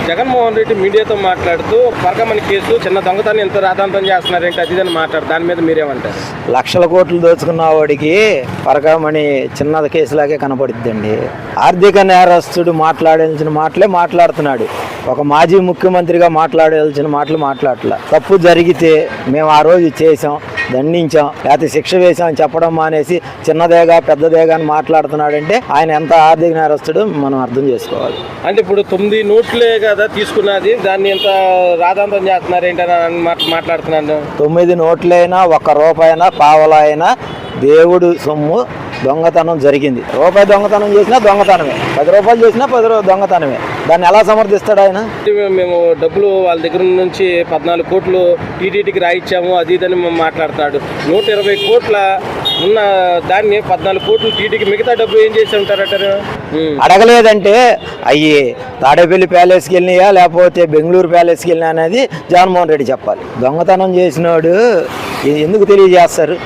జగన్మోహన్ రెడ్డి మీడియాతో మాట్లాడుతూ పరకమణి కేసు చిన్న దొంగతనం ఎంత రాద్ధాంతం చేస్తున్నారేంటి అది అని మాట్లాడు, దాని మీద మీరేమంటారు? లక్షల కోట్లు దోచుకున్న వాడికి పరకమణి చిన్న కేసులాగే కనపడుద్దండి. ఆర్థిక నేరస్తుడు మాట్లాడాల్సిన మాటలే మాట్లాడుతున్నాడు. ఒక మాజీ ముఖ్యమంత్రిగా మాట్లాడాల్సిన మాటలు మాట్లాడలే. తప్పు జరిగితే మేము ఆ రోజు చేసాం, దండించాం, లేకపోతే శిక్ష వేసాం అని చెప్పడం మానేసి చిన్నదేగా పెద్దదేగా అని మాట్లాడుతున్నాడంటే ఆయన ఎంత ఆర్థిక నేరస్తుడు మనం అర్థం చేసుకోవాలి. అంటే ఇప్పుడు 9 నోట్లే కదా తీసుకున్నది, దాన్ని ఎంత రాద్ధాంతం చేస్తున్నారు ఏంటని మాట్లాడుతున్నాను. 9 నోట్లైనా 1 రూపాయైనా పావలా అయినా దేవుడు సొమ్ము దొంగతనం జరిగింది. రూపాయి దొంగతనం చేసినా దొంగతనమే, 10 రూపాయలు చేసినా 10 దొంగతనమే. దాన్ని ఎలా సమర్థిస్తాడు ఆయన? మేము డబ్బులు వాళ్ళ దగ్గర నుంచి 14 కోట్లు టీటీడీకి రాయిచ్చాము అది ఇదని మాట్లాడుతున్నాడు. 120 కోట్ల ఉన్న దాన్ని 14 కోట్లు టీటీకి మిగతా డబ్బు ఏం చేసి ఉంటారంటారు? అడగలేదంటే అయ్యి తాడేపల్లి ప్యాలెస్కి వెళ్ళినాయా లేకపోతే బెంగళూరు ప్యాలెస్కి వెళ్ళినా అనేది జగన్మోహన్ రెడ్డి చెప్పాలి. దొంగతనం చేసినాడు ఎందుకు తెలియజేస్తారు?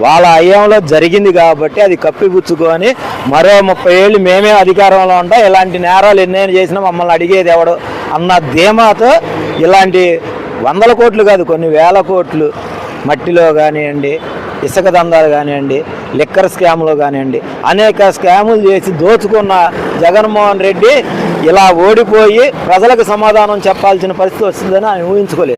వాళ్ళ అయ్యంలో జరిగింది కాబట్టి అది కప్పిపుచ్చుకొని మరో 30 ఏళ్ళు మేమే అధికారంలో ఉంటాం, ఇలాంటి నేరాలు ఎన్నైనా చేసినా మమ్మల్ని అడిగేది ఎవడు అన్న ధీమాతో ఇలాంటి 100 కోట్లు కాదు కొన్ని 1000 కోట్లు మట్టిలో కానివ్వండి, ఇసుక దందాలు కానివ్వండి, లిక్కర్ స్కామ్లో కానివ్వండి, అనేక స్కాములు చేసి దోచుకున్న జగన్మోహన్ రెడ్డి ఇలా ఓడిపోయి ప్రజలకు సమాధానం చెప్పాల్సిన పరిస్థితి వస్తుందని ఆయన ఊహించుకోలేదు.